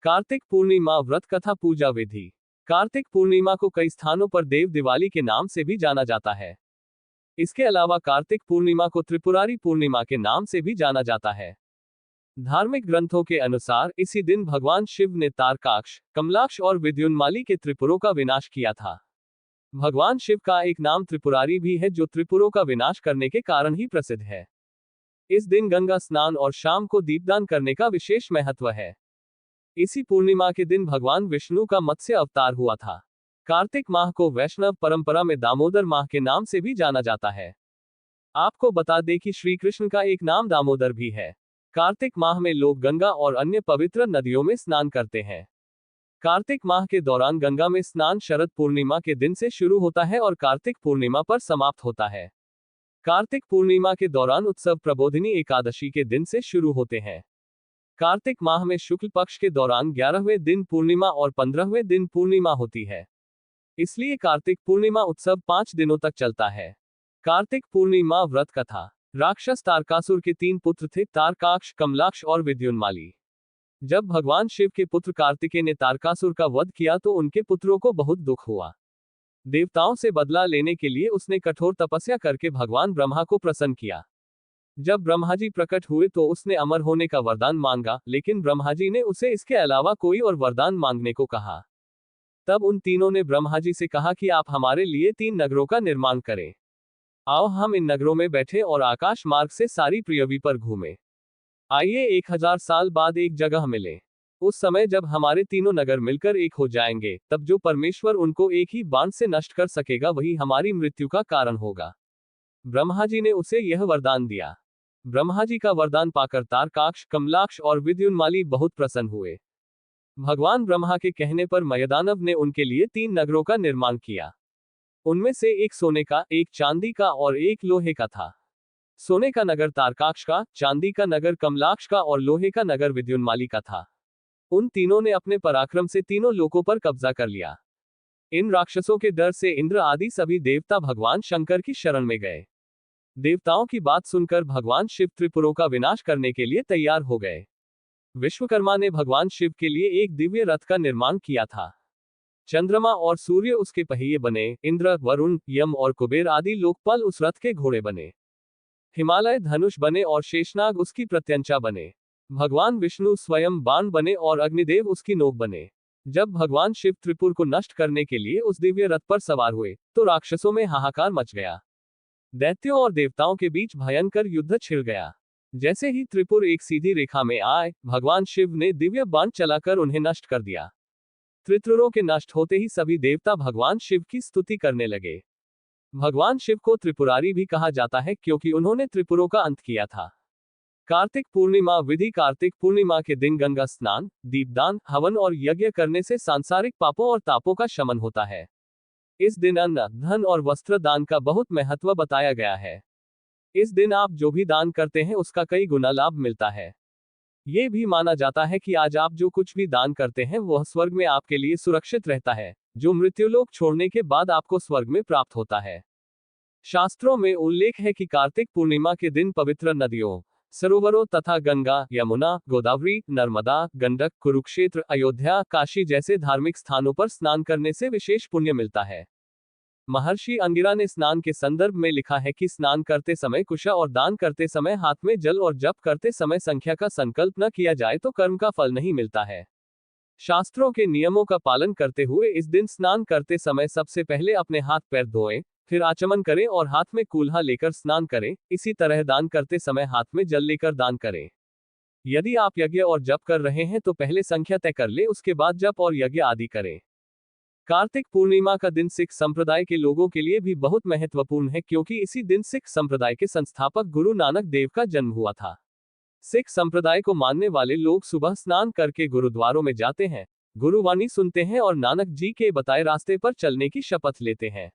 कार्तिक पूर्णिमा व्रत कथा पूजा विधि। कार्तिक पूर्णिमा को कई स्थानों पर देव दिवाली के नाम से भी जाना जाता है। इसके अलावा कार्तिक पूर्णिमा को त्रिपुरारी पूर्णिमा के नाम से भी जाना जाता है। धार्मिक ग्रंथों के अनुसार इसी दिन भगवान शिव ने तारकाक्ष, कमलाक्ष और विद्युन्माली के त्रिपुरों का विनाश किया था। भगवान शिव का एक नाम त्रिपुरारी भी है, जो त्रिपुरों का विनाश करने के कारण ही प्रसिद्ध है। इस दिन गंगा स्नान और शाम को दीपदान करने का विशेष महत्व है। इसी पूर्णिमा के दिन भगवान विष्णु का मत्स्य अवतार हुआ था। कार्तिक माह को वैष्णव परंपरा में दामोदर माह के नाम से भी जाना जाता है। आपको बता दें कि श्री कृष्ण का एक नाम दामोदर भी है। कार्तिक माह में लोग गंगा और अन्य पवित्र नदियों में स्नान करते हैं। कार्तिक माह के दौरान गंगा में स्नान शरद पूर्णिमा के दिन से शुरू होता है और कार्तिक पूर्णिमा पर समाप्त होता है। कार्तिक पूर्णिमा के दौरान उत्सव प्रबोधिनी एकादशी के दिन से शुरू होते हैं। कार्तिक माह में शुक्ल पक्ष के दौरान 11वें दिन पूर्णिमा और 15वें दिन पूर्णिमा होती है। इसलिए कार्तिक पूर्णिमा उत्सव 5 दिनों तक चलता है। कार्तिक पूर्णिमा व्रत कथा। राक्षस तारकासुर के 3 पुत्र थे, तारकाक्ष, कमलाक्ष और विद्युन्माली। जब भगवान शिव के पुत्र कार्तिकेय ने तारकासुर का वध किया तो उनके पुत्रों को बहुत दुख हुआ। देवताओं से बदला लेने के लिए उसने कठोर तपस्या करके भगवान ब्रह्मा को प्रसन्न किया। जब ब्रह्मा जी प्रकट हुए तो उसने अमर होने का वरदान मांगा, लेकिन ब्रह्मा जी ने उसे इसके अलावा कोई और वरदान मांगने को कहा। तब उन तीनों ने ब्रह्मा जी से कहा कि आप हमारे लिए 3 नगरों का निर्माण करें। आओ हम इन नगरों में बैठे और आकाश मार्ग से सारी पृथ्वी पर घूमें। आइए 1000 साल बाद एक जगह मिले। उस समय जब हमारे तीनों नगर मिलकर एक हो जाएंगे, तब जो परमेश्वर उनको एक ही बाण से नष्ट कर सकेगा वही हमारी मृत्यु का कारण होगा। ब्रह्मा जी ने उसे यह वरदान दिया। ब्रह्मा जी का वरदान पाकर तारकाक्ष, कमलाक्ष और विद्युन्माली बहुत प्रसन्न हुए। भगवान ब्रह्मा के कहने पर मयदानव ने उनके लिए 3 नगरों का निर्माण किया। उनमें से एक सोने का, एक चांदी का और एक लोहे का था। सोने का नगर तारकाक्ष का, चांदी का नगर कमलाक्ष का और लोहे का नगर विद्युन्माली का था। उन तीनों ने अपने पराक्रम से तीनों लोकों पर कब्जा कर लिया। इन राक्षसों के डर से इंद्र आदि सभी देवता भगवान शंकर की शरण में गए। देवताओं की बात सुनकर भगवान शिव त्रिपुरों का विनाश करने के लिए तैयार हो गए। विश्वकर्मा ने भगवान शिव के लिए एक दिव्य रथ का निर्माण किया था। चंद्रमा और सूर्य उसके पहिए बने, इंद्र, वरुण, यम और कुबेर आदि लोकपाल उस रथ के घोड़े बने। हिमालय धनुष बने और शेषनाग उसकी प्रत्यंचा बने। भगवान विष्णु स्वयं बाण बने और अग्निदेव उसकी नोक बने। जब भगवान शिव त्रिपुर को नष्ट करने के लिए उस दिव्य रथ पर सवार हुए तो राक्षसों में हाहाकार मच गया। दैत्यों और देवताओं के बीच भयंकर युद्ध छिड़ गया। जैसे ही त्रिपुर एक सीधी रेखा में आए, भगवान शिव ने दिव्य बाण चलाकर उन्हें नष्ट कर दिया। त्रिपुरों के नष्ट होते ही सभी देवता भगवान शिव की स्तुति करने लगे। भगवान शिव को त्रिपुरारी भी कहा जाता है क्योंकि उन्होंने त्रिपुरों का अंत किया था। कार्तिक पूर्णिमा विधि। कार्तिक पूर्णिमा के दिन गंगा स्नान, दीपदान, हवन और यज्ञ करने से सांसारिक पापों और तापों का शमन होता है। इस दिन अन्न, धन और वस्त्र दान का बहुत महत्व बताया गया है। इस दिन आप जो भी दान करते हैं उसका कई गुना लाभ मिलता है। ये भी माना जाता है कि आज आप जो कुछ भी दान करते हैं वह स्वर्ग में आपके लिए सुरक्षित रहता है, जो मृत्युलोक छोड़ने के बाद आपको स्वर्ग में प्राप्त होता है। शास्त्रों में उल्लेख है कि कार्तिक पूर्णिमा के दिन पवित्र नदियों, सरोवरों तथा गंगा, यमुना, गोदावरी, नर्मदा, गंडक, कुरुक्षेत्र, अयोध्या, काशी जैसे धार्मिक स्थानों पर स्नान करने से विशेष पुण्य मिलता है। महर्षि अंगिरा ने स्नान के संदर्भ में लिखा है कि स्नान करते समय कुशा और दान करते समय हाथ में जल और जप करते समय संख्या का संकल्प न किया जाए तो कर्म का फल नहीं मिलता है। शास्त्रों के नियमों का पालन करते हुए इस दिन स्नान करते समय सबसे पहले अपने हाथ पैर धोएं, फिर आचमन करें और हाथ में कूल्हा लेकर स्नान करें। इसी तरह दान करते समय हाथ में जल लेकर दान करें। यदि आप यज्ञ और जप कर रहे हैं तो पहले संख्या तय कर ले, उसके बाद जप और यज्ञ आदि करें। कार्तिक पूर्णिमा का दिन सिख संप्रदाय के लोगों के लिए भी बहुत महत्वपूर्ण है क्योंकि इसी दिन सिख संप्रदाय के संस्थापक गुरु नानक देव का जन्म हुआ था। सिख संप्रदाय को मानने वाले लोग सुबह स्नान करके गुरुद्वारों में जाते हैं, गुरुवाणी सुनते हैं और नानक जी के बताए रास्ते पर चलने की शपथ लेते हैं।